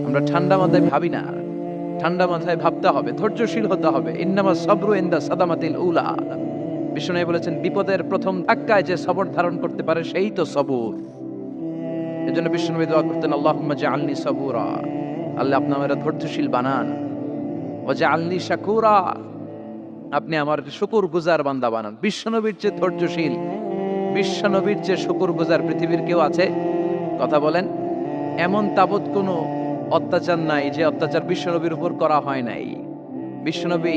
আমরা ঠান্ডা মাথায় ভাবি না, ঠান্ডা মাথায় ভাবতে হবে, ধৈর্যশীল হতে হবে। ইন্নামা সাবরু ইনদা সাদামাতিল উলা। বিষ্ণু বলেছেন, বিপদের প্রথম ধাক্কায় যে সবর ধারণ করতে পারে সেই তো সবুর। এজন্য বিষ্ণু দোয়া করতেন, আল্লাহুম্মা জাআলনি সাবুরা, আল্লাহ আপনি আমাকে ধৈর্যশীল বানান। ওয়া জাআলনি শাকুরা, আপনি আমার শুকরগুজার বান্দা বানান। বিশ্বনবীর চেয়ে ধৈর্যশীল, বিশ্বনবীর চেয়ে শুকরগুজার পৃথিবীর কেউ আছে? কথা বলেন। এমন তাবৎ কোনো অত্যাচার নাই যে অত্যাচার বিশ্বনবীর উপর করা হয় নাই। বিশ্বনবী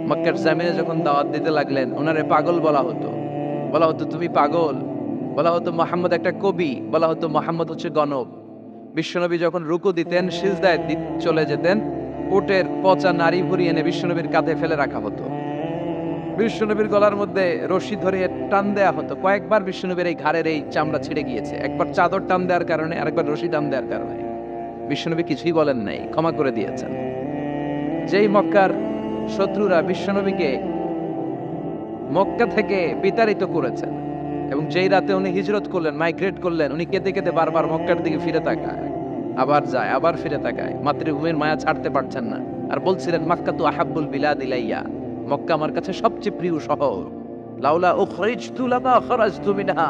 মক্কার জামিনে যখন দাওয়াত দিতে লাগলেন, ওনারে পাগল বলা হতো, বলা হতো তুমি পাগল, বলা হতো মুহাম্মদ একটা কবি, বলা হতো মুহাম্মদ হচ্ছে গণক। বিশ্বনবী যখন রুকু দিতেন, সিজদায় চলে যেতেন, উটের পচা নারী ভুরি এনে বিশ্বনবীর কাঁধে ফেলে রাখা হতো। বিশ্বনবীর গলার মধ্যে রশি ধরে টান দেয়া হতো। কয়েকবার বিশ্বনবীর এই ঘাড়ের এই চামড়া ছিঁড়ে গিয়েছে, একবার চাদর টান দেওয়ার কারণে, আরেকবার রশি টান দেওয়ার কারণে। বিশ্বনবী কিছুই বলেন নাই, ক্ষমা করে দিয়েছেন। যেই মক্কার শত্রুরা বিশ্বনবীকে মক্কা থেকে বিতাড়িত করেছেন, এবং যেই রাতে উনি হিজরত করলেন, মাইগ্রেট করলেন, উনি কেঁদে কেঁদে বারবার মক্কার দিকে ফিরে তাকায়, আবার যায়, আবার ফিরে তাকায়, মাতৃভূমির মায়া ছাড়তে পারছেন না। আর বলছিলেন, মাক্কা তু আহাব্বুল বিলাদ ইলাইয়া, মক্কা আমার কাছে সবচেয়ে প্রিয় শহর। লাউলা উখরিজতু লামা খারাজতু মিনহা,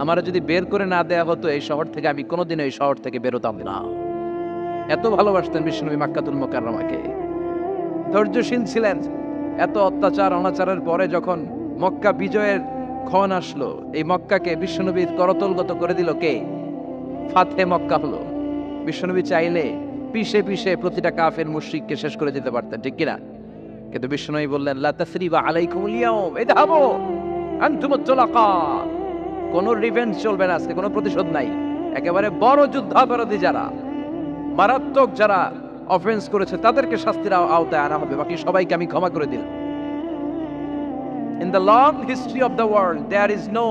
আমারে যদি বের করে না দেয়া হতো এই শহর থেকে, আমি কোনোদিন এই শহর থেকে বেরোতাম না। এত ভালোবাসতেন বিশ্বনবী মক্কাতুল মুকাররমাকে। ধৈর্যশীল ছিলেন। এত অত্যাচার অনাচারের পরে যখন মক্কা বিজয়ের ক্ষণ আসলো, এই মক্কাকে বিশ্বনবীর করতলগত করে দিল কে? ফাতহে মক্কা হলো। বিশ্বনবী চাইলে পিষে পিষে প্রতিটা কাফের মুশরিককে শেষ করে দিতে পারতেন, ঠিক কিনা? কিন্তু বিশ্বনবী বললেন, লা তাসরিবা আলাইকুমুল ইয়াউম ইযহাবু আনতুমুত তুলাকা, কোন রিভেঞ্জ চলবে না আজকে, কোনো প্রতিশোধ নাই। একেবারে বড় যুদ্ধাপরাধী যারা, মারাত্মক যারা অফেন্স করেছে, তাদেরকে শাস্তির আওতায় আনা হবে, বাকি সবাইকে আমি ক্ষমা করে দিলাম। In the long history of the world, there is no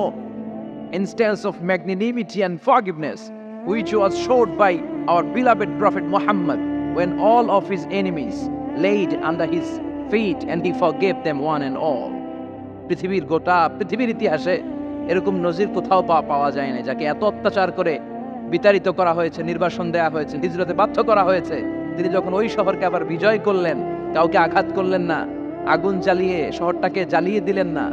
instance of magnanimity and forgiveness which was showed by our beloved Prophet Muhammad when all of his enemies laid under his feet and he forgave them one and all. পৃথিবীর ইতিহাসে এরকম নজির কোথাও পাওয়া যায় না, যাকে এত অত্যাচার করে বিতাড়িত করা হয়েছে, নির্বাসন দেয়া হয়েছে, হিজরতে বাধ্য করা হয়েছে। তিনি যখন ওই শহরকে আবার বিজয় করলেন, কাউকে আঘাত করলেন না, আগুন জ্বালিয়ে শহরটাকে জ্বালিয়ে দিলেন না,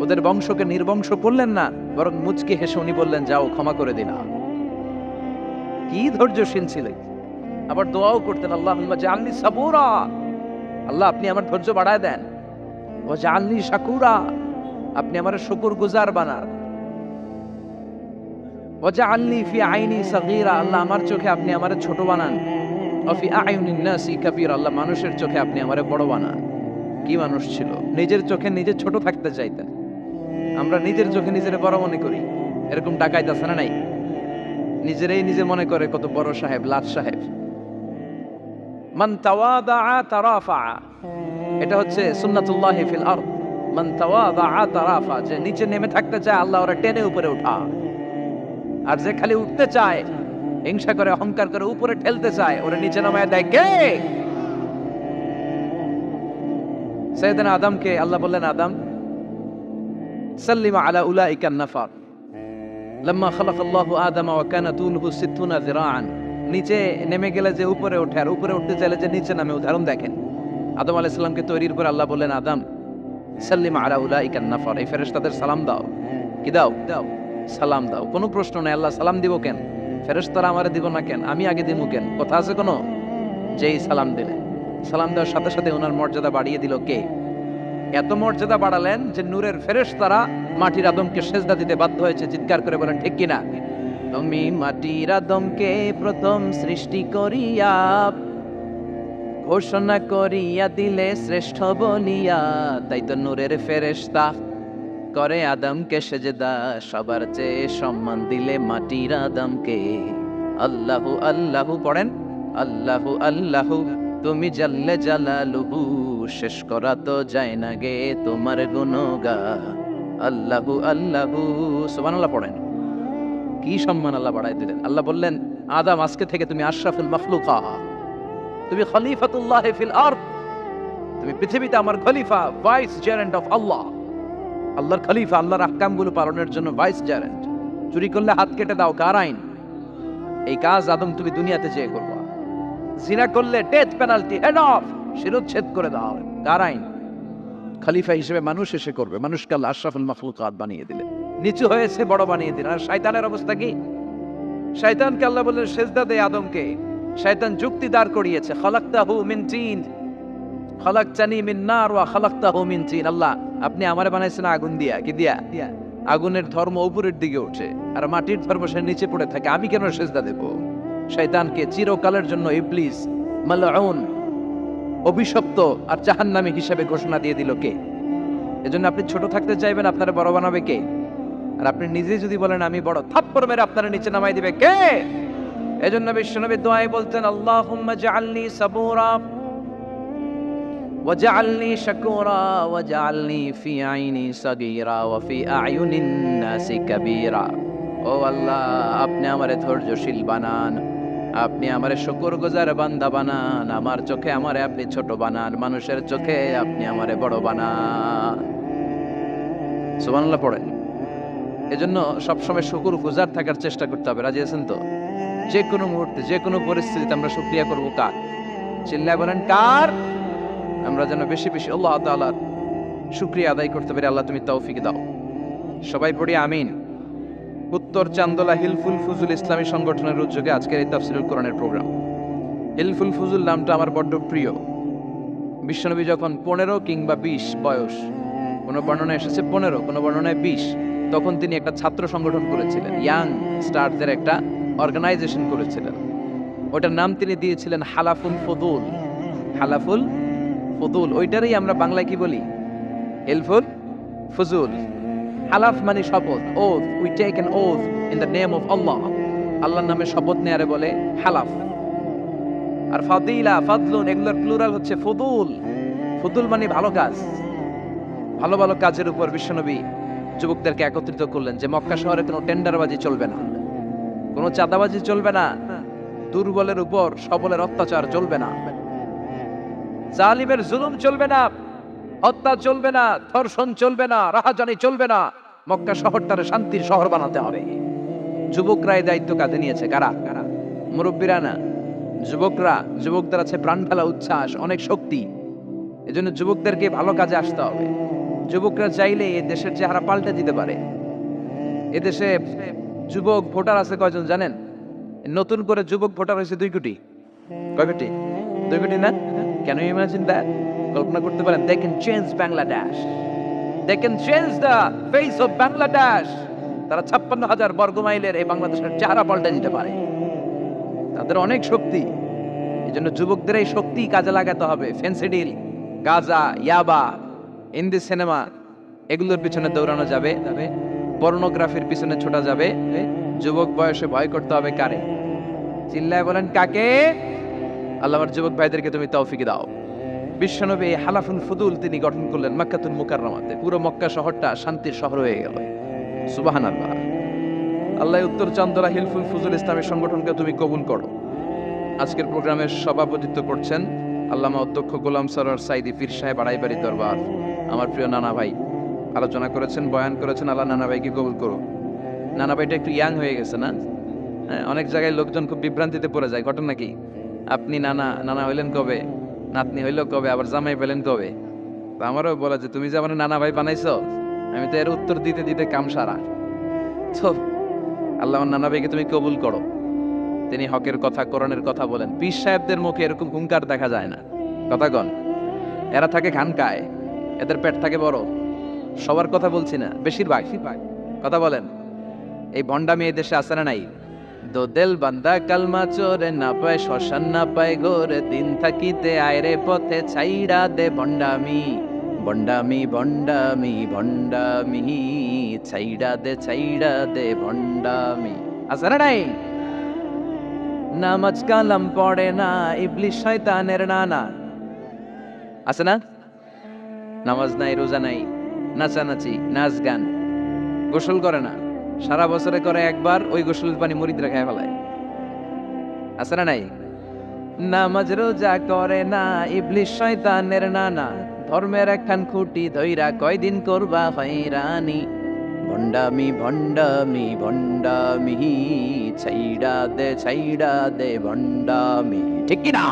ওদের বংশকে নির্বংশ করলেন না, বরং মুচকি হেসে উনি বললেন, যাও ক্ষমা করে দিলাম। কি ধৈর্যশীল ছিলেন। আবার দোয়াও করতেন, আল্লাহুম্মা জাআলনি সাবুরা, আল্লাহ আপনি আমার ধৈর্য বাড়ায় দেন। ওয়া জাআলনি শাকুরা, আপনি আমার শুকরগুজার বানান। ওয়া জাআলনি ফি আইনি সাগীরা, আল্লাহ আমার চোখে আপনি আমারে ছোট বানান। ওয়া ফি আয়ুনিন নাসি কাবীরা, আল্লাহ মানুষের চোখে আপনি আমারে বড় বানান। কি মানুষ ছিল, নিজের চোখে নিজে ছোট থাকতে চাইতেন। আমরা নিজের চোখে নিজের বড় মনে করি, এরকম ডাকাইত আছে না নাই? নিজেরাই নিজে মনে করে কত বড় সাহেব, লাট সাহেব। মান তাওয়াদা তারাফা, এটা হচ্ছে সুন্নাতুল্লাহি ফিল আরদ। মান তাওয়াদা তারাফা, যে নিচে নেমে থাকতে চায় আল্লাহ ওরা টেনে উপরে উঠা, আর যে খালি উঠতে চায়, হিংসা করে অহংকার করে উপরে ঠেলতে চায়, ওরা নিচে নামায় দেয় কে? সাইয়েদনা আদমকে আল্লাহ বললেন, আদম সাল্লিমা আলা উলাইকা নাফার লাম্মা খালাকাল্লাহু আদম ওয়া কানা তুলহু 60 যিরাআন, নিচে নেমে গেলে যে উপরে ওঠে, আর উপরে উঠতে চাইলে যে নিচে নামে। উদাহরণ দেখেন, আদম আলাইহিস সালামকে তৈরির পর আল্লাহ বললেন, আদম সাল্লিমা আলা উলাইকা নাফার, এই ফেরেশতাদের সালাম দাও। কি দাও? দাও, সালাম দাও। কোনো প্রশ্ন নাই, আল্লাহ সালাম দিব কেন? ফেরেশতারা আমারে দিব না কেন? আমি আগে দিব কেন? কথা আছে কোনো? যেই সালাম দিলেন, সালাম দেওয়ার সাথে সাথে ওনার মর্যাদা বাড়িয়ে দিল কে? এত মর্যাদা বাড়ালেন যে নূরের ফেরেশতারা মাটির আদমকে সেজদা দিতে বাধ্য হয়েছে। চিৎকার করে বলেন, ঠিক কিনা? তুমি মাটির আদমকে প্রথম সৃষ্টি করিয়া ঘোষণা করিয়া দিলে শ্রেষ্ঠ বলিয়া, তাই তো নূরের ফেরেশতা করে আদমকে সেজদা, সবার চেয়ে সম্মান দিলে মাটির আদমকে। আল্লাহু আল্লাহু পড়েন, আল্লাহু আল্লাহু তুমি জাল্লে জালালুহু, শেষ করা তো যায় না গে তোমার গুণগান। আল্লাহু আল্লাহু, সুবহানাল্লাহ পড়েন। কি সম্মান আল্লাহ বাড়াই দিলেন। আল্লাহ বললেন, আদম আজকে থেকে তুমি আশরাফুল মাখলুকা, তুমি খলিফাতুল্লাহ ফিল আরদ, তুমি পৃথিবীতে আমার খলিফা, ভাইস জেরেন্ট অফ আল্লাহ। আল্লাহর খলিফা, আল্লাহর আহকামগুলো পালনের জন্য ভাইস জেরেন্ট। চুরি করলে হাত কেটে দাও, কার আইন? এই কাজ আদম তুমি দুনিয়াতে যেয়ে করবা। জিনা করলে ডেথ পেনাল্টি, হেড অফ, শিরোচ্ছেদ করে দাও। কার আইন? খলিফা হিসেবে মানুষ এসে করবে। মানুষকে আল্লাহ আশরাফুল মাখলুকাত বানিয়ে দিলেন, নিচু হয়েছে বড় বানিয়ে দিলেন। আর শয়তানের অবস্থা কি? শয়তানকে আল্লাহ বললেন সেজদা দে আদমকে। শয়তান যুক্তি দাঁড় করিয়েছে, খালাকতাহু মিন তিন, খালাকতানি মিন নার ওয়া খালাকতাহু মিন তিন। আল্লাহ, আপনি আমারে বানাইছেন আগুন দিয়া। কি দিয়া? আগুনের ধর্ম উপরের দিকে ওঠে আর মাটির ধর্ম সে নিচে পড়ে থাকে, আমি কেন সেজদা দেব? শয়তানকে চিরকালের জন্য ইবলিস মালউন, অভিশপ্ত আর জাহান্নামী হিসেবে ঘোষণা দিয়ে দিল কে? এজন্য আপনি ছোট থাকতে চাইবেন, আপনারে বড় বানাবে কে? আর আপনি নিজে যদি বলেন আমি বড়, থাপ্পড় মেরে আপনারে নিচে নামাই দিবে কে? এজন্য বিশ্বনবী দোয়ায় বলতেন, আল্লাহুম্মা জাআলনি সাবুরা ওয়াজআলনি শাকুরা ওয়াজআলনি ফি আইনি সাগীরা ওয়া ফি আয়ুনিন নাসি কাবীরা। ও আল্লাহ, আপনি আমারে ধৈর্যশীল বানান, আপনি আমারে শুকরগুজার বান্দা বানান, আমার চোখে আমারে আপনি ছোট বানান, মানুষের চোখে আপনি আমারে বড় বানান। সুবহানাল্লাহ পড়েন। এজন্য সবসময় শুকরগুজার থাকার চেষ্টা করতে হবে। রাজি আছেন তো? যে কোনো মুহূর্তে, যে কোনো পরিস্থিতিতে আমরা শুকরিয়া করব কার? চিল্লায় বলেন কার? আমরা যেন বেশি বেশি আল্লাহ তাআলার শুকরিয়া আদায় করতে পারি। আল্লাহ তুমি তৌফিক দাও। সবাই পড়ি আমিন। উত্তর চান্দোলা হিলফুল ফুজুল ইসলামী সংগঠনের উদ্যোগে আজকের এই তাফসীরুল কোরআনের প্রোগ্রাম। হিলফুল ফুজুল নামটা আমার বড্ড প্রিয়। বিশ্বনবী যখন 15 কিংবা 20 বয়স, কোনো বর্ণনায় এসেছে 15, কোনো বর্ণনায় 20, তখন তিনি একটা ছাত্র সংগঠন করেছিলেন, ইয়াং স্টারদের একটা অর্গানাইজেশন করেছিলেন। ওটার নাম তিনি দিয়েছিলেন হালাফুল ফুদুল। হালাফুল ফুদুল, ওইটারই আমরা বাংলায় কি বলি? হিলফুল ফুজুল। হালাফ মানে শপথ, oath, we take an oath in the name of Allah. আল্লাহর নামে শপথ নেয়ারে বলে হালাফ। আর ফাদিলা, ফাদলুন, এগুলোর প্লুরাল হচ্ছে ফুদুল। ফুদুল মানে ভালো কাজ। ভালো ভালো কাজের উপর বিশ্বনবী যুবকদেরকে একত্রিত করলেন যে মক্কা শহরে কোনো টেন্ডারবাজি চলবে না, কোনো চাঁদাবাজি চলবে না, দুর্বলের উপর সবলের অত্যাচার চলবে না, জালিমের জুলুম চলবে না, হত্যা চলবে না, ধর্ষণ চলবে না, রাহাজানি চলবে না। মক্কা শহরটারে শান্তির শহর বানাতে হবে। যুবকরা এই দায়িত্ব কাঁধে নিয়েছে। কারা? মুরব্বীরা না, যুবকরা। যুবকদের আছে প্রাণ ঢালা উচ্ছ্বাস, অনেক শক্তি। এজন্য যুবকদেরকে ভালো কাজে আসতে হবে। যুবকরা চাইলে এই দেশের চেহারা পাল্টে দিতে পারে। এদেশে যুবক ভোটার আছে কয়জন জানেন? নতুন করে যুবক ভোটার হয়েছে 2 কোটি। কয় কোটি? 2 কোটি না? Can you imagine that? কল্পনা করতে পারেন? They can change Bangladesh. They can change the face of Bangladesh. তারা 56,000 বর্গ মাইলের এই বাংলাদেশের চেহারা পাল্টে দিতে পারে। তাদের অনেক শক্তি। এজন্য যুবকদের এই শক্তি কাজে লাগাতে হবে। ফেন্সিডিল, গাঁজা, ইয়াবা, হিন্দি সিনেমা, এগুলোর পিছনে দৌড়ানো যাবে, পর্নোগ্রাফির পিছনে ছোটা যাবে। যুবক বয়সে ভয় করতে হবে কারে? চিল্লায় বলেন কাকে? আল্লাহ আমার যুবক ভাইদেরকে তুমি তৌফিক দাও। বিশ্বনবী হালাফুল ফুদুল তিনি গঠন করলেন মক্কাতুল মুকাররমাতে। পুরো মক্কা শহরটা শান্তির শহর হয়ে গেল। সুবহানাল্লাহ। আল্লাহ উত্তর চান্দোলা হিলফুল ফুজুল ইসলামী সংগঠনকে তুমি কবুল করো। আজকের প্রোগ্রামের সভাপতিত্ব করছেন আল্লামা অধ্যক্ষ গোলাম সরোয়ার সাইদি পীর সাহেব, আড়াইবাড়ি দরবার। আমার প্রিয় নানা ভাই আলোচনা করেছেন, বয়ান করেছেন। আল্লাহ নানা ভাইকে কবুল করো। নানা ভাইটা একটু ইয়াং হয়ে গেছে না? হ্যাঁ, অনেক জায়গায় লোকজন খুব বিভ্রান্তিতে পড়ে যায়। ঘটনা কি? আপনি নানা হইলেন কবে, নাতনি হইল কবে, আবার জামাই পেলেন কবে? আমারও বলা যে তুমি যে আমার নানা ভাই বানাইছো, আমি তো এর উত্তর দিতে দিতে কাম সারা। তো আল্লাহ আমার নানা ভাইকে তুমি কবুল করো। তিনি হকের কথা, কোরআনের কথা বলেন। পীর সাহেবদের মুখে এরকম হুঙ্কার দেখা যায় না। কথা কন। এরা থাকে খানকায়, এদের পেট থাকে বড়। সবার কথা বলছি না, বেশিরভাগ। কথা বলেন। এই ভণ্ডামি এই দেশে আছে না নাই? দোদেল বান্দা কালমা চোরে না পায় শ্মশান না পায় গোরে, দিন থাকিতে আয়রে পথে ছাইড়া দে ভণ্ডামি, ভণ্ডামি ভণ্ডামি ভণ্ডামি, ছাইড়া দে ভণ্ডামি। আছে না নাই? নামাজ কালাম পড়ে না, ইবলিশ শয়তানের নানা। আছে না? নামাজ নাই, রোজা নাই, নাচানাচি, নাচ গান, গোসল করে না, সারা বছরে করে একবার, ওই গোসলের পানি মুরিদরা খায় ফেলায়। আছে না নাই? নামাজ রোজা করে না, ইবলিশ শয়তানের নানা, ধর্মের একখান খুঁটি ধইরা কয়দিন করবা হয়রানি, ভণ্ডামি ভণ্ডামি ভণ্ডামি, ছাইড়া দে ভণ্ডামি। ঠিক কিনা?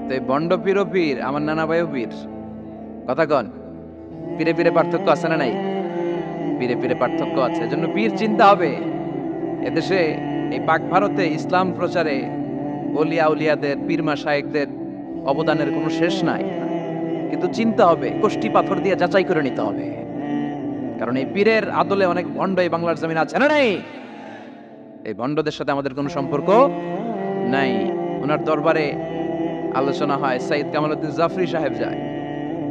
তো এই বন্ড পীরও পীর, আমার নানা ভাইও পীর। কথা কন, পীরে পীরে পার্থক্য আছে না নাই? পীরে পীরে পার্থক্য আছে, এজন্য পীর চিন্তা হবে। এদেশে এই পাক ভারতে ইসলাম প্রচারে ওলিয়া উলিয়াদের, পীর মাশায়েখদের অবদানের কোনো শেষ নাই। কিন্তু চিন্তা হবে, কষ্টি পাথর দিয়ে যাচাই করে নিতে হবে। কারণ এই পীরের আদলে অনেক ভণ্ড এই বাংলার জমিন আছে না নাই? এই ভণ্ডদের সাথে আমাদের কোনো সম্পর্ক নাই। ওনার দরবারে আলোচনা হয়, সাইদ কামালউদ্দিন জাফরি সাহেব যায়,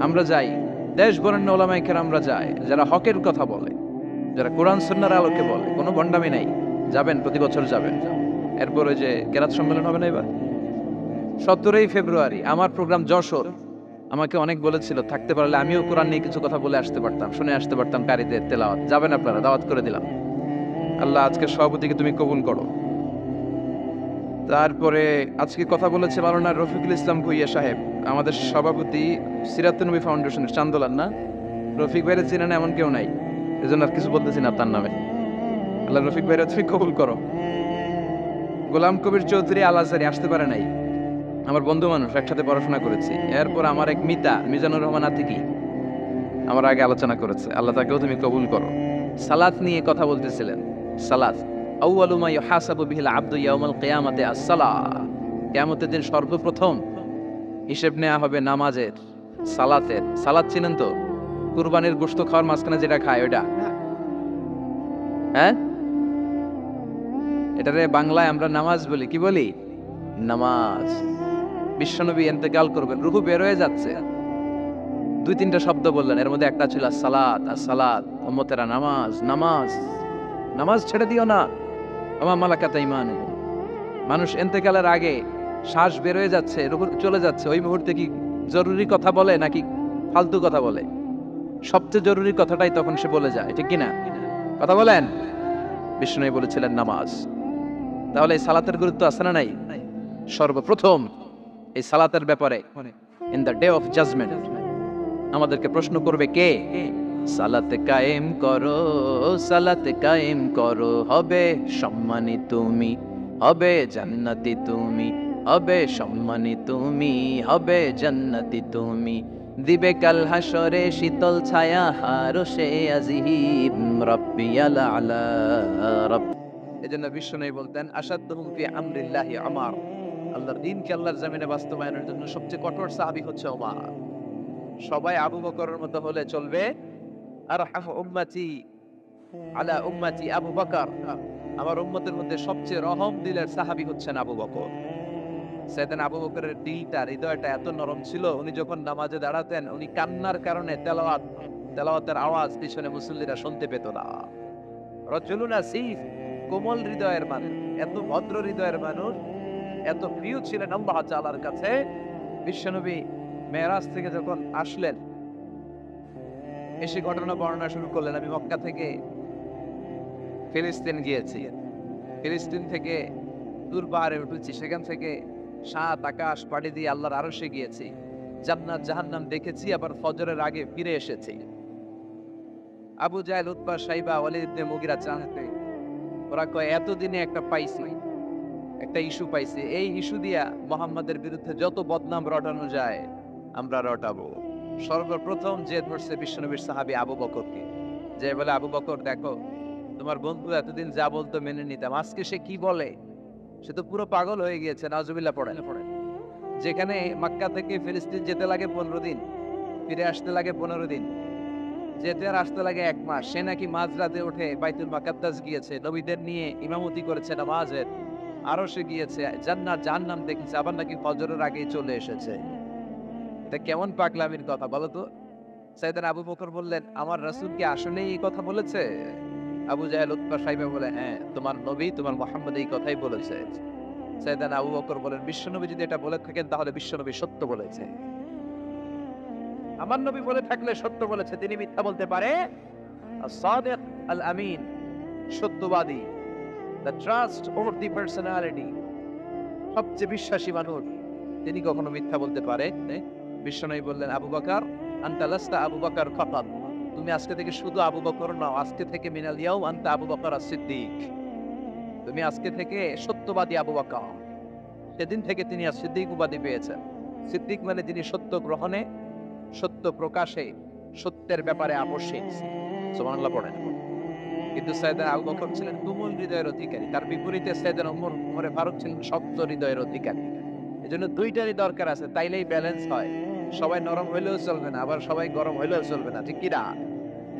আমরা যাই, দেশ বরেণ্য ওলামায়ে কেরামরা যায়, যারা হকের কথা বলে, যারা কোরআন সুন্নাহর আলোকে বলে, কোনো ভণ্ডামি নাই। যাবেন, প্রতি বছর যাবেন। এরপর ওই যে কেরাত সম্মেলন হবে না এবার 17ই ফেব্রুয়ারি, আমার প্রোগ্রাম যশোর। আমাকে অনেক বলেছিল থাকতে পারলে আমিও কোরআন নিয়ে কিছু কথা বলে আসতে পারতাম, শুনে আসতে পারতাম কারীদের তেলাওয়াত। যাবেন আপনারা, দাওয়াত করে দিলাম। আল্লাহ আজকে সভাপতিকে তুমি কবুল করো। তারপরে আজকে কথা বলেছে মাওলানা রফিকুল ইসলাম ভুইয়া সাহেব, আমাদের সভাপতি সিরাতুন নবী ফাউন্ডেশনের চান্দোলার। না, রফিক ভাইয়ের চিনে না এমন কেউ নাই, এজন্য আর কিছু বলতেছি না তার নামে। আল্লাহ রফিক ভাইয়ের তুমি কবুল করো। গোলাম কবির চৌধুরী আল আজহারি আসতে পারে নাই, আমার বন্ধু মানুষ, একসাথে পড়াশোনা করেছি। এরপর আমার এক মিতা মিজানুর রহমান আতিকি আমার আগে আলোচনা করেছে, আল্লাহ তাকেও তুমি কবুল করো। সালাত নিয়ে কথা বলতেছিলেন। সালাত আউয়ালু মা ইউহাসাবু বিহিল আবদু ইয়াউমাল কিয়ামাতি আস-সালাহ। কিয়ামতের দিন সর্বপ্রথম হিসেব নেওয়া হবে নামাজের, সালাতের। সালাত চিনেন তো? কুরবানির গোশত খাওয়ার মাঝখানে যেটা খায় ওটা, হ্যাঁ? এটারে বাংলায় আমরা নামাজ বলি। কি বলি? নামাজ। বিশ্বনবী ইন্তেকাল করবেন, রূহ বের হয়ে যাচ্ছে, 2-3টা শব্দ বললেন, এর মধ্যে একটা ছিল সালাত। আর সালাত, উম্মতেরা নামাজ, নামাজ, নামাজ ছেড়ে দিও না। ওমা মালাকাত আইমানুকুম। মানুষ ইন্তেকালের আগে শ্বাস বের হয়ে যাচ্ছে, রূহ চলে যাচ্ছে, ওই মুহূর্তে কি জরুরি কথা বলে নাকি ফালতু কথা বলে? সবচেয়ে জরুরি কথাটাই তখন সে বলে যায়, ঠিক কিনা? কথা বলেন। বিষ্ণু বলেছিলেন নামাজ। তাহলে এই সালাতের গুরুত্ব আছে না নাই? সর্বপ্রথম এই সালাতের ব্যাপারে in the day of judgement আমাদেরকে প্রশ্ন করবে কে? সালাতে কায়েম করো, সালাতে কায়েম করো, হবে সম্মানী তুমি, হবে জান্নাতি তুমি, হবে সম্মানী তুমি, হবে জান্নাতি তুমি, দিবে কাল হাসরে শীতল ছায়া হারশে আজিম রাব্বিয়াল আলা রাbb। এজন্য বিশ্বনবী বলতেন আশাদ্দুহুম ফি আমরিল্লাহি উমর। আল্লাহর দ্বীনকে আল্লাহর জমিনে বাস্তবায়নের জন্য সবচেয়ে কঠোর সাহাবী হচ্ছে ওমর। সবাই আবু বকরের মতো হলে চলবে। আরহামু উম্মতি আলা উম্মতি আবু বকর। আমার উম্মতের মধ্যে সবচেয়ে রহম দিলের সাহাবী হচ্ছেন আবু বকর। সাইয়েদনা আবু বকরের দিলটা, হৃদয়টা এত নরম ছিল, উনি যখন নামাজে দাঁড়াতেন, উনি কান্নার কারণে তেলাওয়াতের আওয়াজ পিছনে মুসল্লিরা শুনতে পেত না। রাজুলুন আসিফ, কোমল হৃদয়ের মানুষ, এত ভদ্র হৃদয়ের মানুষ, এত প্রিয় ছিলেন আল্লাহ তাআলার কাছে। বিশ্বনবী মেরাজ থেকে যখন আসলেন, এসে ঘটনা বর্ণনা শুরু করলেন, আমি মক্কা থেকে ফিলিস্তিন গিয়েছি, ফিলিস্তিন থেকে দূর পাহাড়ে উঠেছি, সেখান থেকে 7 আকাশ পাড়ি দিয়ে আল্লাহর আরশে গিয়েছি, জান্নাত জাহান্নাম দেখেছি, আবার ফজরের আগে ফিরে এসেছি। আবু জাহেল, উতবা, শাইবা, ওয়ালিদ ইবনে মুগিরা জানতে, ওরা কয় এতদিনে একটা পাইছি, একটা ইস্যু পাইছি, এই ইস্যু দিয়া মুহাম্মাদের বিরুদ্ধে যত বদনাম রটানো যায় আমরা রটাবো। সর্বপ্রথম যে ধরছে বিশ্বনবীর সাহাবী আবু বকরকে, যে বলে আবু বকর দেখো, তোমার বন্ধু এতদিন যা বলতো মেনে নিতাম, আজকে সে কি বলে, সে তো পুরো পাগল হয়ে গিয়েছে। নাউজুবিল্লাহ পড়েন। যেখানে মক্কা থেকে ফিলিস্তিন যেতে লাগে 15 দিন, ফিরে আসতে লাগে 15 দিন, যেতে আর আসতে লাগে 1 মাস, সে নাকি মাঝরাতে উঠে বাইতুল মুকাদ্দাস গিয়েছে, নবীদের নিয়ে ইমামতি করেছে নামাজের, আরো সে গিয়েছে, জান্নাত জাহান্নাম দেখেছে, আবার নাকি ফজরের আগেই চলে এসেছে। এটা কেমন পাগলামির কথা বলো তো? সাইয়েদনা আবু বকর বললেন, আমার রাসূল কি আসলেই এই কথা বলেছে? আবু জাহেল, উতবা, শাইবা বলে, হ্যাঁ, তোমার নবী, তোমার মুহাম্মদ এই কথাই বলেছে। সাইয়েদনা আবু বকর বলেন, বিশ্বনবী যদি এটা বলে থাকেন তাহলে বিশ্বনবী সত্য বলেছে। আমার নবী বলে থাকলে সত্য বলেছে, তিনি মিথ্যা বলতে পারে? আস-সাদিক আল-আমিন, সত্যবাদী, the trust over the personality, সবচেয়ে বিশ্বাসী মানুষ, তিনি কখনো মিথ্যা বলতে পারে? বিশ্বনবী বললেন, আবু বকর আনতা লাস্তা আবু বকর ফাকাত, তুমি আজকে থেকে শুধু আবু বকর নও, আজকে থেকে মিনাল ইয়াউম আনতা আবু বকর as-সিদ্দিক, তুমি আজকে থেকে সত্যবাদী আবু বকর। সেদিন থেকে তিনি সিদ্দিক উপাধি পেয়েছেন। সিদ্দিক মানে যিনি সত্য গ্রহণে, সত্য প্রকাশে, সত্যের ব্যাপারে আপোষহীন। সুবহানাল্লাহ পড়েন। কিন্তু সাইয়েদনা আবু বকর ছিলেন তুমুল হৃদয়ের অধিকারী, তার বিপরীতে সাইয়েদনা ওমরে ফারুক ছিলেন শক্ত হৃদয়ের অধিকারী। এজন্য দুইটারই দরকার আছে, তাইলেই ব্যালেন্স হয়। সবাই নরম হইলেও চলবে না, আবার সবাই গরম হইলেও চলবে না, ঠিক কি না?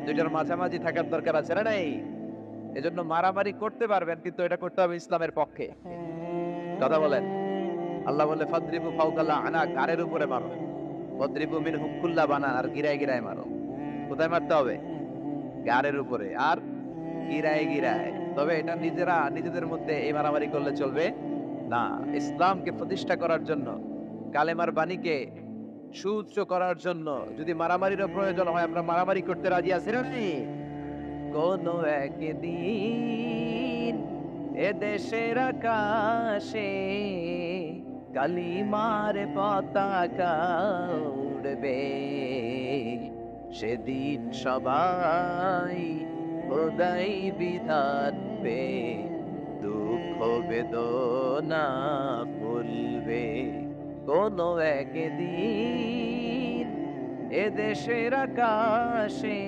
দুইটার মাঝামাঝি থাকার দরকার আছে না নাই? এজন্য মারামারি করতে পারবেন, কিন্তু এটা করতে হবে ইসলামের পক্ষে। কথা বলেন। আল্লাহ বলে ফাদরিবু ফাওকাল আনাক, গাড়ের উপরে মারো, ওয়াদরিবু মিনহুম কুল্লা বানান, আর গিরায় গিরায় মারো। কোথায় মারতে হবে? গাড়ের উপরে আর গিরায় গিরায়। তবে এটা নিজেদের মধ্যে এই মারামারি করলে চলবে না। ইসলামকে প্রতিষ্ঠা করার জন্য, কালেমার বাণীকে সুউচ্চ করার জন্য যদি মারামারিরও প্রয়োজন হয়, আমরা মারামারি করতে রাজি আছি না? কোন একদিন এ দেশের আকাশে কালিমার পতাকা উড়বে, সেদিন সবাই খোদাই বিধান পে দুঃখ বেদনা ভুলবে। কোন একদিন এ দেশের আকাশে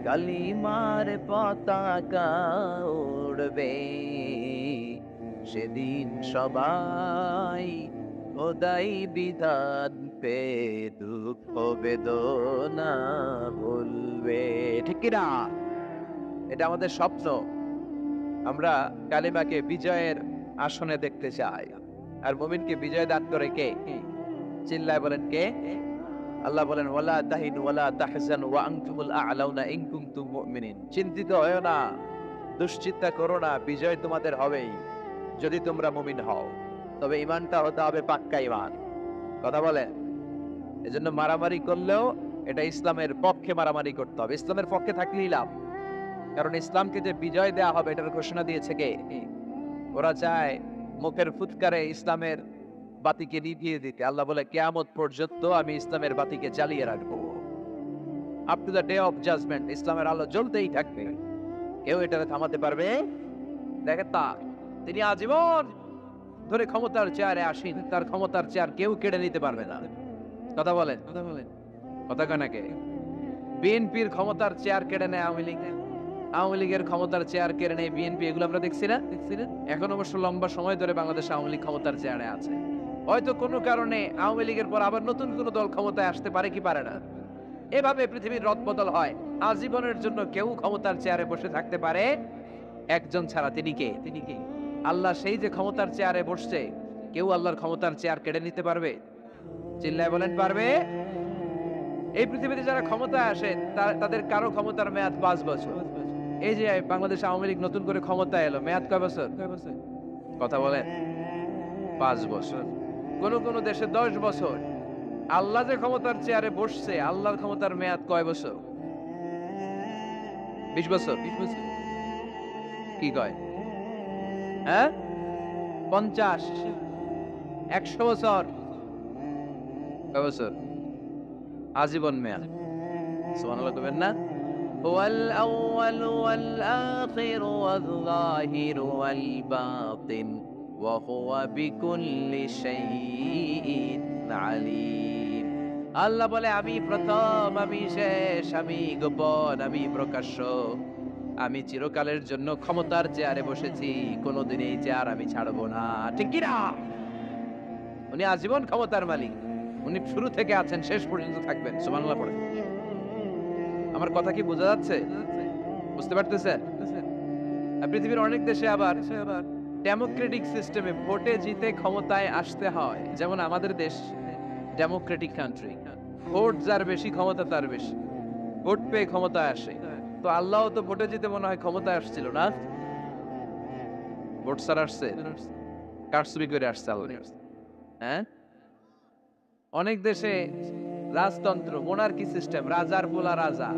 কালিমার পতাকা উড়বে, সেদিন সবাই খোদাই বিধান পে দুঃখ বেদনা ভুলবে, ঠিক কি না? এটা আমাদের স্বপ্ন। আমরা কালিমাকে বিজয়ের আসনে দেখতে চাই। আর মুমিনকে বিজয় দান করে কে? চিল্লায় বলেন কে? আল্লাহ বলেন, ওয়ালা তাহিনু ওয়ালা তাহজানু ওয়া আনতুমুল আ'লাউনা ইন কুনতুম মুমিনিন। চিন্তিত হয়ো না, দুশ্চিন্তা করো না, বিজয় তোমাদের হবেই যদি তোমরা মুমিন হও। তবে ঈমানটা হতে হবে পাক্কা ঈমান। কথা বলেন। এজন্য মারামারি করলেও এটা ইসলামের পক্ষে মারামারি করতে হবে, ইসলামের পক্ষে থাকলেই লাভ। কারণ ইসলামকে যে বিজয় দেয়া হবে এটার ঘোষণা দিয়েছে কে? ওরা চায় মুখের ফুৎকারে ইসলামের বাতিকে নিভিয়ে দিতে। আল্লাহ বলে, কিয়ামত পর্যন্ত আমি ইসলামের বাতিকে জ্বালিয়ে রাখবো। Up to the day of judgement ইসলামের আলো জ্বলতেই থাকবে, কেউ এটা থামাতে পারবে? দেখেন তিনি আজীবন ধরে ক্ষমতার চেয়ারে আসীন, তার ক্ষমতার চেয়ার কেউ কেড়ে নিতে পারবে না। কথা বলেন, কথা কানাকে। বিএনপির ক্ষমতার চেয়ার কেড়ে নেয় আওয়ামী লীগ, আওয়ামী লীগের ক্ষমতার চেয়ার কেড়ে নেয় বিএনপি, এগুলো আমরা দেখছি না? এখন অবশ্য লম্বা সময় ধরে বাংলাদেশ আওয়ামী লীগ ক্ষমতার চেয়ারে আছে। হয়তো কোনো কারণে আওয়ামী লীগের পর আবার নতুন কোন দল ক্ষমতায় আসতে পারে কি পারে না। এভাবে পৃথিবীর রদবদল হয়। আজীবনের জন্য কেউ ক্ষমতার চেয়ারে বসে থাকতে পারে একজন ছাড়া, তিনি কে? আল্লাহ। সেই যে ক্ষমতার চেয়ারে বসছে, কেউ আল্লাহর ক্ষমতার চেয়ার কেড়ে নিতে পারবে? চিল্লায় বলেন, পারবে? এই পৃথিবীতে যারা ক্ষমতায় আসে তাদের কারো ক্ষমতার মেয়াদ 5 বছর। এই যে বাংলাদেশ আওয়ামী লীগ নতুন করে ক্ষমতায় এলো, মেয়াদ কয় বছর? কথা বলেন। 5 বছর। কোন কোন দেশে 10 বছর। আল্লাহ যে ক্ষমতার চেয়ারে বসছে, আল্লাহর ক্ষমতার মেয়াদ কয় বছর? 20 বছর। কি কয়? হ্যাঁ, 50, 100 বছর। কয় বছর? আজীবন মেয়াদ। সুবহানাল্লাহ কইবেন না? হুয়াল আউয়ালু ওয়াল আখিরু ওয়াল যাহিরু ওয়াল বাতিন ওয়া হুয়া বিকুল্লি শাইইন আলীম। আল্লাহ বলে, আমি প্রথম, আমি শেষ, আমি গোপন, আমি প্রকাশ্য। আমি চিরকালের জন্য ক্ষমতার চেয়ারে বসেছি, কোনোদিন এই চেয়ার আমি ছাড়বো না, ঠিক কি না? উনি আজীবন ক্ষমতার মালিক, উনি শুরু থেকে আছেন, শেষ পর্যন্ত থাকবেন। সুবহানাল্লাহ পড়ে। আমার কথা কি বোঝা যাচ্ছে? বুঝতে পারতেছেন? পৃথিবীর অনেক দেশে আবার ডেমোক্রেটিক সিস্টেমে ভোটে জিতে ক্ষমতায় আসতে হয়। যেমন আমাদের দেশ ডেমোক্রেটিক কান্ট্রি, ভোট যার বেশি ক্ষমতা তার বেশি, ভোট পেয়ে ক্ষমতায় আসে। তো আল্লাহ তো ভোটে জিতে মনে হয় ক্ষমতায় আসছিল না, ভোট ছাড়া আসছে, কারচুপি করে আসছে আল্লাহ। হ্যাঁ, অনেক দেশে রাজতন্ত্র, মোনার্কি সিস্টেম, রাজার পোলা রাজা।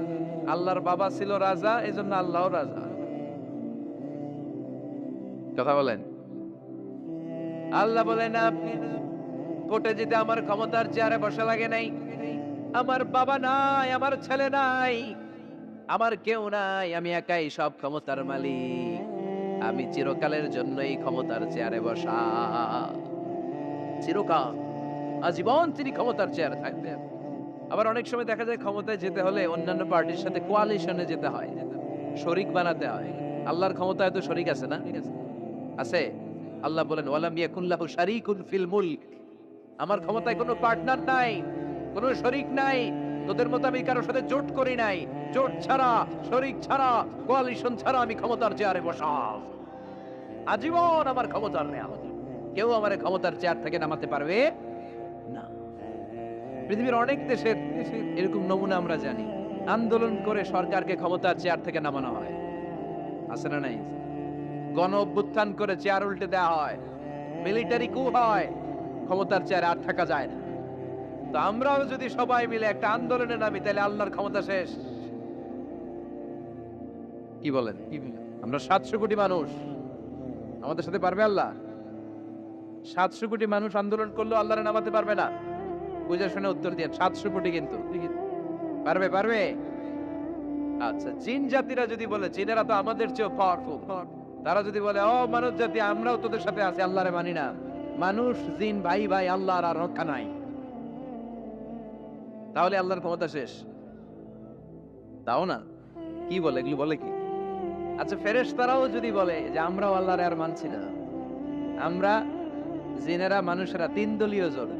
আল্লাহর বাবা ছিল রাজা, এজন্য আল্লাহও রাজা। কথা বলেন। আল্লাহ বলেন, আপনি কোর্টে যেতে আমার ক্ষমতার চেয়ারে বসা লাগে নাই, আমার বাবা নাই, আমার ছেলে নাই, আমার কেউ নাই, আমি একাই সব ক্ষমতার মালিক, আমি চিরকালের জন্য এই ক্ষমতার চেয়ারে বসা। চিরকাল, আজীবন তিনি ক্ষমতার চেয়ারে থাকবেন। আবার অনেক সময় দেখা যায় ক্ষমতায় যেতে হলে অন্যান্য পার্টির সাথে কোয়ালিশনে যেতে হয়, শরিক বানাতে হয়। আল্লাহর ক্ষমতায় তো শরিক আছে না? আছে। আল্লাহ বলেন ওয়ালাম ইয়াকুল্লাহু শারীকুন ফিল মুলক, আমার ক্ষমতায় কোনো পার্টনার নাই, কোনো শরিক নাই, তোদের মতো আমি কারোর সাথে জোট করি নাই। জোট ছাড়া, শরিক ছাড়া, কোয়ালিশন ছাড়া আমি ক্ষমতার চেয়ারে বসা, আজীবন আমার ক্ষমতার নেই, কেউ আমার ক্ষমতার চেয়ার থেকে নামাতে পারবে না। পৃথিবীর অনেক দেশের এরকম নমুনা আমরা জানি, আন্দোলন করে সরকারকে ক্ষমতার চেয়ার থেকে নামানো হয়, আছে না নাই? গণ অভ্যুত্থান করে চেয়ার উল্টে দেওয়া হয়, মিলিটারি কু হয়, ক্ষমতার চেয়ারে আর থাকা যায় না। তো আমরাও যদি সবাই মিলে একটা আন্দোলনে নামি, তাহলে আল্লাহর ক্ষমতা শেষ। কি বলেন? আমরা 700 কোটি মানুষ, আমাদের সাথে পারবে আল্লাহ? 700 কোটি মানুষ আন্দোলন করলেও আল্লাহরে নামাতে পারবে না? বুঝে শুনে উত্তর দিয়ে। 700 কোটি কিন্তু পারবে? পারবে? আচ্ছা, জিন জাতিরা যদি বলে, জিনেরা তো আমাদের চেয়ে পাওয়ারফুল, তারা যদি বলে ও মানব জাতি, আমরাও তোদের সাথে আছি, আল্লাহরে মানি না, মানুষ জিন ভাই ভাই, আল্লাহর আর রক্ষা নাই, তাহলে আল্লাহর ক্ষমতা শেষ? তাও না, কি বলে, এগুলো বলে কি? আচ্ছা, ফেরেশতারাও যদি বলে যে আমরাও আল্লাহর আর মানছি না, আমরা জিনেরা মানুষেরা 3 দলীয় জোট,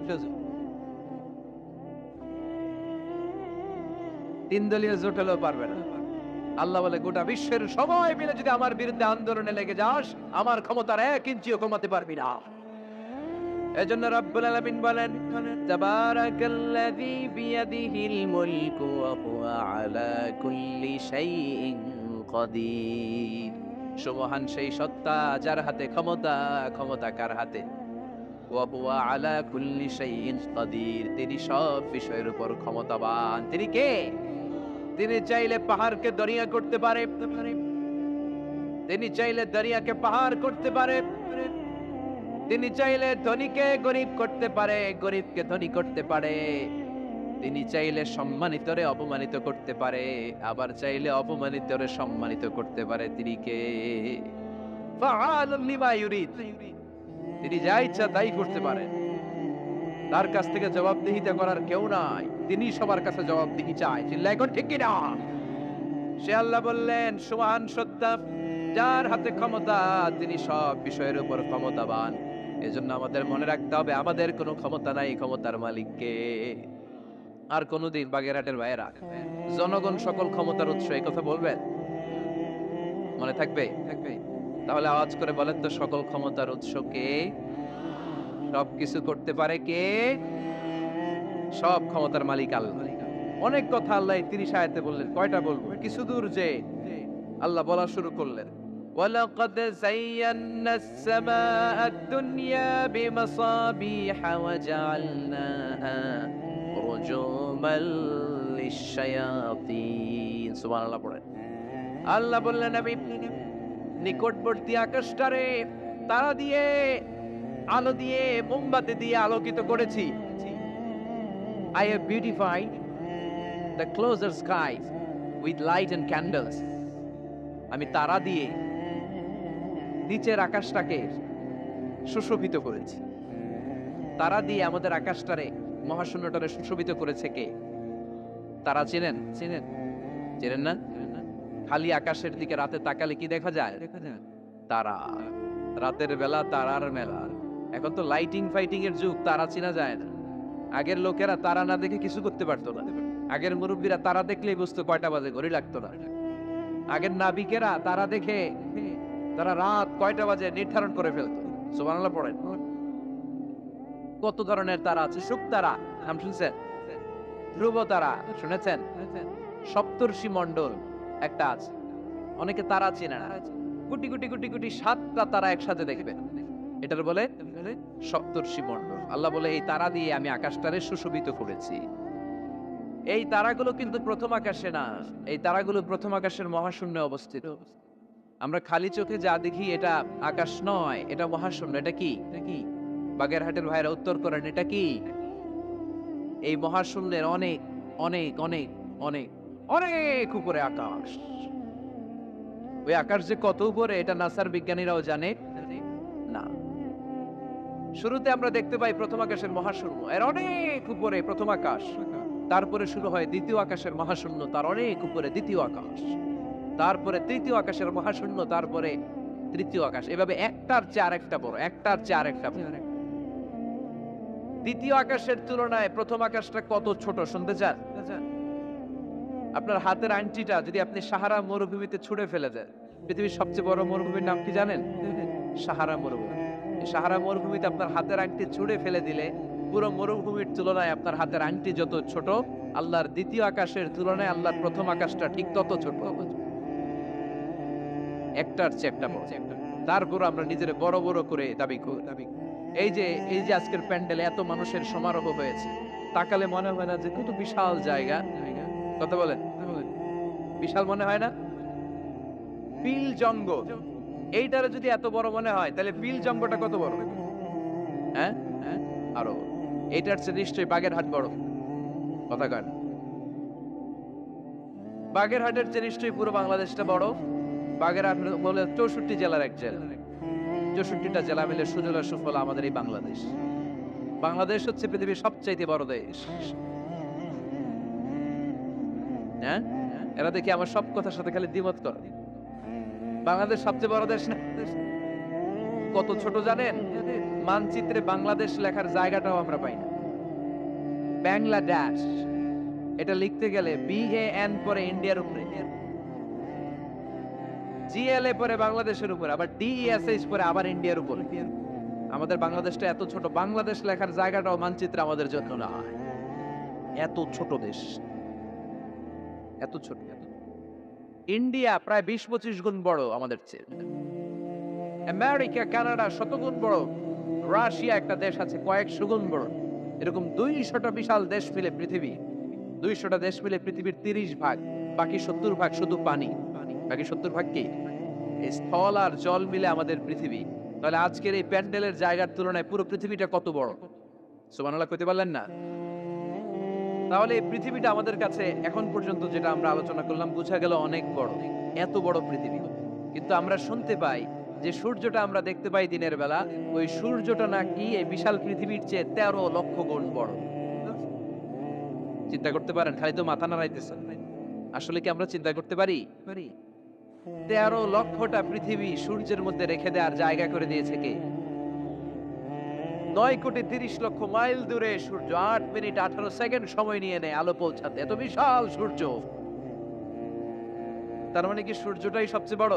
3 দলীয় জোট হলেও পারবে না। আল্লাহ বলে গোটা বিশ্বের সবাই মিলে যদি আমার বিরুদ্ধে আন্দোলনে লেগে যাস, আমার ক্ষমতার 1 ইঞ্চিও কমাতে পারবি না। এজন্য রব্বুল আলামিন বলেন তাবারাকাল্লাযী বিয়াদিহিল মুলকু ওয়া হুয়া আলা কুল্লি শাইইন কাদির। সুবহান সেই সত্তা যার হাতে ক্ষমতা, ক্ষমতা কার হাতে? ওয়া হুয়া আলা কুল্লি শাইইন কাদির, তিনি সব বিষয়ের উপর ক্ষমতাবান। তিনি কে? তিনি চাইলে পাহাড়কে দরিয়া করতে পারে, তিনি চাইলে দরিয়াকে পাহাড় করতে পারে, তিনি চাইলে ধনীকে গরিব করতে পারে, গরিবকে ধনী করতে পারে, তিনি চাইলে সম্মানিতরে অপমানিত করতে পারে, আবার চাইলে অপমানিতরে সম্মানিত করতে পারে। তিনি কে? ফাআলুন লিমা ইউরিদ, তিনি যা ইচ্ছা তাই করতে পারেন, তার কাছ থেকে জবাবদিহিতা করার কেউ নাই, তিনি সবার কাছে জবাবদিহি চায়। চিল্লায় কোন ঠিক কিনা? সে আল্লাহ বললেন সুবহান সত্তা যার হাতে ক্ষমতা, তিনি সব বিষয়ের উপর ক্ষমতাবান। এজন্য আমাদের মনে রাখতে হবে আমাদের কোনো ক্ষমতা নাই, ক্ষমতার মালিককে। আর কোনদিন বাগেরহাটের ভাইয়েরা, জনগণ সকল ক্ষমতার উৎস, এই কথা বলবেন? মনে থাকবে? তাহলে আওয়াজ করে বলেন তো, সকল ক্ষমতার উৎস কে? সবকিছু করতে পারে কে? সব ক্ষমতার মালিক আল্লাহ। অনেক কথা আল্লাহ 30 আয়াতে বললেন, কয়টা বলবো? কিছু দূর যে আল্লাহ বলা শুরু করলেন ওয়ালাকাদ যায়্যানাস সামাআদ দুনিয়া বিমাসাবিহা ওয়া জাআলনাহা রুজুমান লিশ-শায়াতিন। সুবহানাল্লাহ পড়েন। আল্লাহ বললেন আমি নিকটবর্তী আকাশটারে তারা দিয়ে, আলো দিয়ে, মোমবাতি দিয়ে আলোকিত করেছি। I have beautified the closer skies with light and candles. আমি তারা দিয়ে নিচের আকাশটাকে সুশোভিত করেছি। তারা দিয়ে আমাদের আকাশটারে, মহাশূন্যটারে সুশোভিত করেছে কে? তারা চেনেন? চেনেন না? খালি আকাশের দিকে রাতে তাকালে কি দেখা যায়? তারা। রাতের বেলা তারার মেলা। এখন তো লাইটিং ফাইটিং এর যুগ, তারা চেনা যায় না। আগের লোকেরা তারা না দেখে কিছু করতে পারতো না। আগের মুরব্বীরা তারা দেখলেই বুঝতো কয়টা বাজে, ঘড়ি লাগতো না। আগের নাবিকেরা তারা দেখে তারা রাত কয়টা বাজে নির্ধারণ করে ফেলতো। সুবহানাল্লাহ পড়েন। কত ধরনের তারা আছে। শুক তারা নাম শুনছেন? ধ্রুব তারা শুনেছেন? সপ্তর্ষি মণ্ডল একটা আছে, অনেকে তারা চেনে না। কোটি কোটি কোটি কোটি 7টা তারা একসাথে দেখবেন, এটার বলে সপ্তর্ষি মণ্ডল। আল্লাহ বলে এই তারা দিয়ে আমি আকাশটারে সুশোভিত করেছি। এই তারাগুলো কিন্তু প্রথম আকাশে না, এই তারাগুলো প্রথম আকাশের মহাশূন্যে অবস্থিত। আমরা খালি চোখে যা দেখি এটা আকাশ নয়, এটা মহাশূন্য। এটা কি? বাগেরহাটের ভাইরা উত্তর করেন, এটা কি? এই মহাশূন্যের অনেক অনেক অনেক অনেক অনেক উপরে আকাশ। ওই আকাশ যে কত উপরে এটা নাসার বিজ্ঞানীরাও জানে না। শুরুতে আমরা দেখতে পাই প্রথম আকাশের মহাশূন্য, এর অনেক উপরে প্রথম আকাশ, তারপরে শুরু হয় দ্বিতীয় আকাশের মহাশূন্য, তার অনেক উপরে দ্বিতীয় আকাশ, তারপরে তৃতীয় আকাশের মহাশূন্য, তারপরে তৃতীয় আকাশ, এভাবে একটার চেয়ে আরেকটা বড়, একটার চেয়ে আরেকটা বড়। দ্বিতীয় আকাশের তুলনায় প্রথম আকাশটা কত ছোট শুনতে চান? আপনার হাতের আংটিটা যদি আপনি সাহারা মরুভূমিতে ছুঁড়ে ফেলে দেন, পৃথিবীর সবচেয়ে বড় মরুভূমির নাম কি জানেন? সাহারা মরুভূমি। এই সাহারা মরুভূমিতে আপনার হাতের আংটি ছুঁড়ে ফেলে দিলে পুরো মরুভূমির তুলনায় আপনার হাতের আংটি যত ছোট, আল্লাহর দ্বিতীয় আকাশের তুলনায় আল্লাহর প্রথম আকাশটা ঠিক তত ছোট, একটার চেয়ে একটা বড়। তারপর আমরা নিজের বড় বড় করে দাবি করি। এই যে আজকের প্যান্ডেলে এত মানুষের সমারোহ হয়েছে, তাকালে মনে হয় না যে কত বিশাল জায়গা? কথা বলেন, বিশাল মনে হয় না? বিল জঙ্গ, এইটারে যদি এত বড় মনে হয় তাহলে বিল জঙ্গটা কত বড়? হ্যাঁ, আরো এইটার চেয়ে নিশ্চয়ই বাগেরহাট বড়। কথা কয় না? বাগেরহাটের চেয়ে নিশ্চয়ই পুরো বাংলাদেশটা বড়। বাগেরহাট বলে 64 জেলার এক জেলা, 64টা জেলা মিলে সুজলা সুফলা আমাদের এই বাংলাদেশ। বাংলাদেশ হচ্ছে পৃথিবীর সবচাইতে বড় দেশ। হ্যাঁ, এরা দেখি আমার সব কথার সাথে খালি দ্বিমত করে। বাংলাদেশ সবচেয়ে বড় দেশ না? কত ছোট জানেন? মানচিত্রে বাংলাদেশ লেখার জায়গাটাও আমরা পাই না। বাংলাদেশ এটা লিখতে গেলে BAN পরে ইন্ডিয়ার উপরে, GLA পরে বাংলাদেশের উপরে, আবার DESH পরে আবার ইন্ডিয়ার উপরে। আমাদের বাংলাদেশটা এত ছোট, বাংলাদেশ লেখার জায়গাটাও মানচিত্রে আমাদের জন্য না। এত ছোট দেশ, এত ছোট। ইন্ডিয়া প্রায় 20-25 গুণ বড় আমাদের চেয়ে। আমেরিকা, কানাডা শতগুণ বড়। রাশিয়া একটা দেশ আছে কয়েকশো গুণ বড়। এরকম 200টা বিশাল দেশ মিলে পৃথিবী, 200টা দেশ মিলে পৃথিবীর 30 ভাগ, বাকি 70 ভাগ শুধু পানি। বাকি 70 ভাগ কি? স্থল আর জল মিলে আমাদের পৃথিবী। তাহলে আজকের এই প্যান্ডেলের জায়গার তুলনায় পুরো পৃথিবীটা কত বড়? সুবহানাল্লাহ কইতে পারলেন না? তাহলে এই পৃথিবীটা আমাদের কাছে এখন পর্যন্ত যেটা আমরা আলোচনা করলাম বোঝা গেল অনেক বড়, এত বড় পৃথিবী। কিন্তু আমরা শুনতে পাই যে সূর্যটা আমরা দেখতে পাই দিনের বেলা, ওই সূর্যটা নাকি এই বিশাল পৃথিবীর চেয়ে 13 লক্ষ গুণ বড়। চিন্তা করতে পারেন? খালি তো মাথা নাড়াইতেছেন। আসলে কি আমরা চিন্তা করতে পারি? 13 লক্ষটা পৃথিবী সূর্যের মধ্যে রেখে দেওয়ার জায়গা করে দিয়েছে কে? 9,30,00,000 মাইল দূরে সূর্য 8 মিনিট 18 সেকেন্ড সময় নিয়ে নেয় আলো পৌঁছাতে। এত বিশাল সূর্য। তার মানে কি সূর্যটাই সবচেয়ে বড়?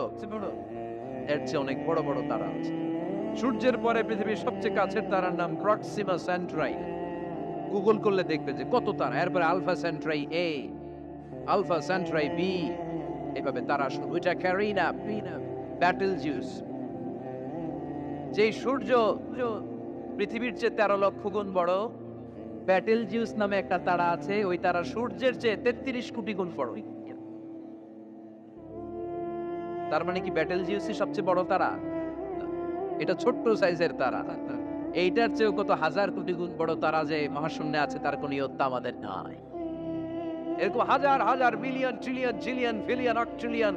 এর চেয়ে অনেক বড় বড় তারা আছে। সূর্যের পরে পৃথিবীর সবচেয়ে কাছের তারার নাম প্রক্সিমা সেন্ট্রাই। গুগল করলে দেখবে যে কত তারা। এরপরে Alpha Centauri A, Alpha Centauri B, এভাবে তারা শুরু। এটা ক্যারিনা, ব্যাটেলজিউস। যেই সূর্য পৃথিবীর চেয়ে 13 লক্ষ গুণ বড়, ব্যাটেলজিউস নামে একটা তারা আছে, ওই তারা সূর্যের চেয়ে 33 কোটি গুণ বড়। তার মানে কি ব্যাটেলজিউসই সবচেয়ে বড় তারা? এটা ছোট্ট সাইজের তারা। এইটার চেয়েও কত হাজার কোটি গুণ বড় তারা যে মহাশূন্যে আছে তার কোনো ইয়ত্তা আমাদের নাই। এরকম হাজার হাজার million trillion zillion billion octillion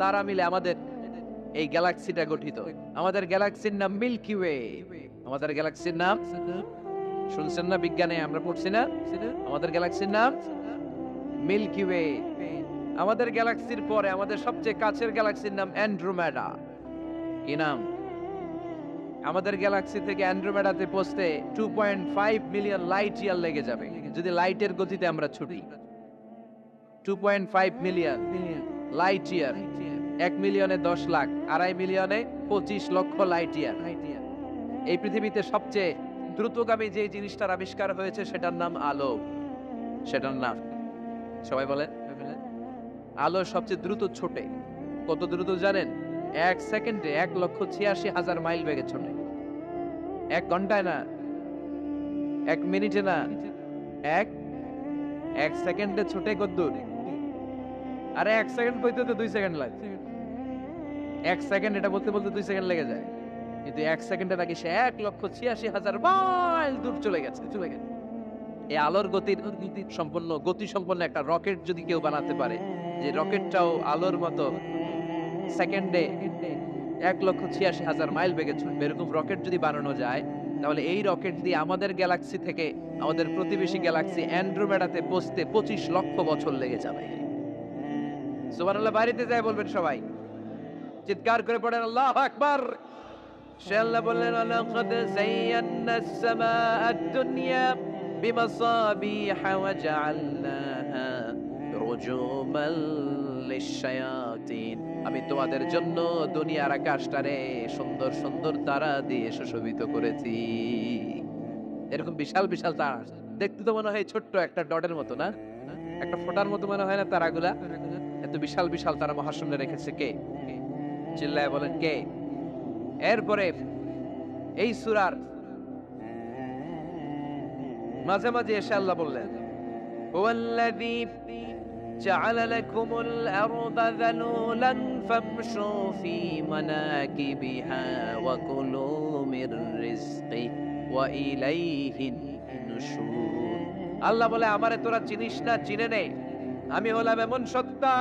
তারা মিলে আমাদের এই গ্যালাক্সিটা গঠিত। আমাদের গ্যালাক্সির নাম মিল্কি ওয়ে। আমাদের গ্যালাক্সির নাম শুনছেন না? বিজ্ঞানে আমরা পড়ছি না? আমাদের গ্যালাক্সির নাম মিল্কি ওয়ে। আমাদের গ্যালাক্সির পরে আমাদের সবচেয়ে কাছের গ্যালাক্সির নাম অ্যান্ড্রোমেডা। কি নাম? আমাদের গ্যালাক্সি থেকে অ্যান্ড্রোমেডাতে পৌঁছতে 2.5 মিলিয়ন লাইট ইয়ার লেগে যাবে যদি লাইটের গতিতে আমরা ছুটি। 2.5 মিলিয়ন লাইট ইয়ার। 1 মিলিয়নে 10 লাখ, 2.5 মিলিয়নে 25 লক্ষ লাইট ইয়ার। এই পৃথিবীতে সবচেয়ে দ্রুতগামী যে জিনিসটার আবিষ্কার হয়েছে সেটার নাম আলো। সেটার নাম সবাই বলেন। আলো সবচেয়ে দ্রুত ছোটে। কত দ্রুত জানেন? 1 সেকেন্ডে 1,86,000 মাইল বেগে ছোটে। 1 ঘন্টায় না, 1 মিনিটে না, এক সেকেন্ডে ছোটে কত দূর? আরে 1 সেকেন্ড কইতে তো 2 সেকেন্ড লাগে। 1 সেকেন্ড এটা বলতে বলতে 2 সেকেন্ড লেগে যায়। কিন্তু 1 সেকেন্ডে নাকি সে 1,86,000 মাইল দূর চলে গেছে। এই আলোর গতি সম্পন্ন একটা রকেট যদি কেউ বানাতে পারে, যে রকেটটাও আলোর মতো সেকেন্ডে 1,86,000 মাইল বেগে ছুটবে, এরকম রকেট যদি বানানো যায়, তাহলে এই রকেট দিয়ে আমাদের গ্যালাক্সি থেকে আমাদের প্রতিবেশী গ্যালাক্সি অ্যান্ড্রোমেডাতে পৌঁছতে 25 লক্ষ বছর লেগে যাবে। সুবহানাল্লাহ, বাড়িতে যায় বলবেন সবাই, চিৎকার করে পড়েন আল্লাহু আকবার। সে আল্লাহ বললেন, ওয়ালাকাদ যায়্যানাস সামাআদ দুনিয়া বিমাসাবিহা ওয়া জাআলনাহা রুজুমান লিশ-শায়াতিন। আমি তোমাদের জন্য দুনিয়ার আকাশটারে সুন্দর সুন্দর তারা দিয়ে সুশোভিত করেছি। এরকম বিশাল বিশাল তারা, দেখতে তো মনে হয় ছোট্ট একটা ডটের মতো, না একটা ফোঁটার মতো মনে হয় না তারাগুলা? এত বিশাল বিশাল তারা মহাশূন্যে রেখেছে কে? চিল্লায় বলেন কে? এরপরে এই সূরার মাঝে মাঝে এসে আল্লাহ বললেন, হুয়াল্লাযী জাআলা লাকুমুল আরদা যালুলান ফামশু ফী মানাকিবিহা ওয়া কুলু মির রিজকি ওয়া ইলাইহিন নুশুর। আল্লাহ বলে, আমারে তোরা চিনিস না, চিনে নে, আমি হলাম এমন সত্তা,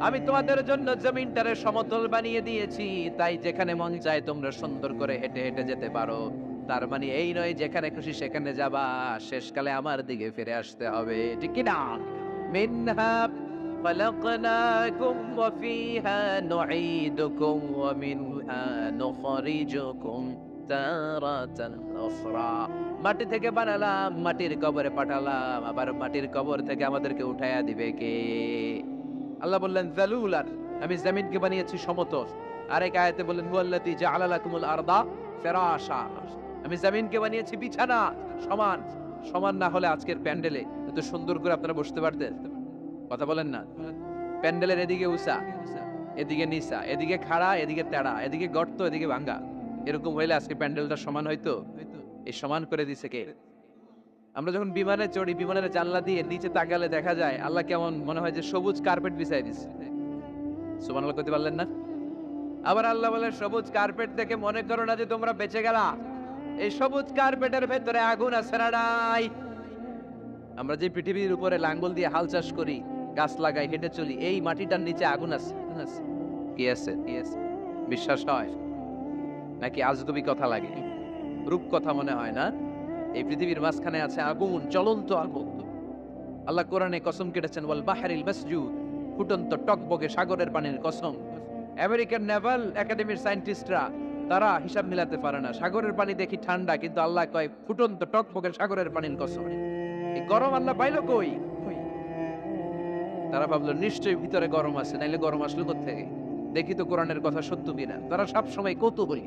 আমি তোমাদের জন্য জমিনটারে সমতল বানিয়ে দিয়েছি, তাই যেখানে মন চায় তোমরা সুন্দর করে হেঁটে হেঁটে যেতে পারো। তার মানে এই নয় যেখানে খুশি সেখানে যাবা, শেষকালে আমার দিকে ফিরে আসতে হবে, ঠিক কি না? মিনহা খালাকনাকুম ওয়া ফিহা নুঈদুকুম ওয়া মিনহা নুখরিজুকুম তারাতান উখরা। মাটি থেকে বানালাম, মাটির কবরে পাঠালাম, আবার মাটির কবর থেকে আমাদেরকে উঠায়া দিবে কে? আল্লাহ বললেন যালুলান, আমি জমিনকে বানিয়েছি সমতল। আরেক আয়াতে বললেন হুয়াল্লাযী জাআলা লাকুমুল আরদা ফিরাশা, আমি জমিনকে বানিয়েছি বিছানা। সমান সমান না হলে আজকের প্যান্ডেলে এত সুন্দর করে আপনারা বসতে পারতেন? কথা বলেন না। প্যান্ডেলের এদিকে উঁচা, এদিকে নিচা, এদিকে খাড়া, এদিকে তেড়া, এদিকে গর্ত, এদিকে ভাঙ্গা, এরকম হইলে আজকে প্যান্ডেলটা সমান হইতো? এই সমান করে দিছে কে? আমরা যখন বিমানে চড়ি, বিমানের জানলা দিয়ে নিচে তাকালে দেখা যায় আল্লাহ কেমন মনে হয় যে সবুজ কার্পেট বিছাই দিচ্ছে। সুবহানাল্লাহ করতে পারলেন না? আবার আল্লাহ বলে, সবুজ কার্পেট দেখে মনে করো না যে তোমরা বেঁচে গেলা, এই সবুজ কার্পেটের ভেতরে আগুন আছে না নাই? আমরা যে পৃথিবীর উপরে লাঙ্গল দিয়ে হাল চাষ করি, গাছ লাগাই, হেঁটে চলি, এই মাটিটার নিচে আগুন আছে। কি আছে? বিশ্বাস হয় নাকি আজগুবি কথা লাগে? রূপ কথা মনে হয় না? এই পৃথিবীর মাঝখানে আছে আগুন, জ্বলন্ত আগুন। আল্লাহ কোরআনে কসম কেটেছেন, ওয়াল বাহরিল মাসজুদ, ফুটন্ত টকবকে সাগরের পানির কসম। আমেরিকান নেভাল একাডেমির সায়েন্টিস্টরা তারা হিসাব মিলাতে পারে না, সাগরের পানি দেখি ঠান্ডা, কিন্তু আল্লাহ কয় ফুটন্ত টকবকে সাগরের পানির কসম। এই গরম আল্লাহ পাইলো কই? তারা ভাবলো নিশ্চয়ই ভিতরে গরম আছে, নাইলে গরম আসলো কোত্থেকে? দেখি তো কোরআনের কথা সত্য কিনা। তারা সব সময় কৌতূহলী।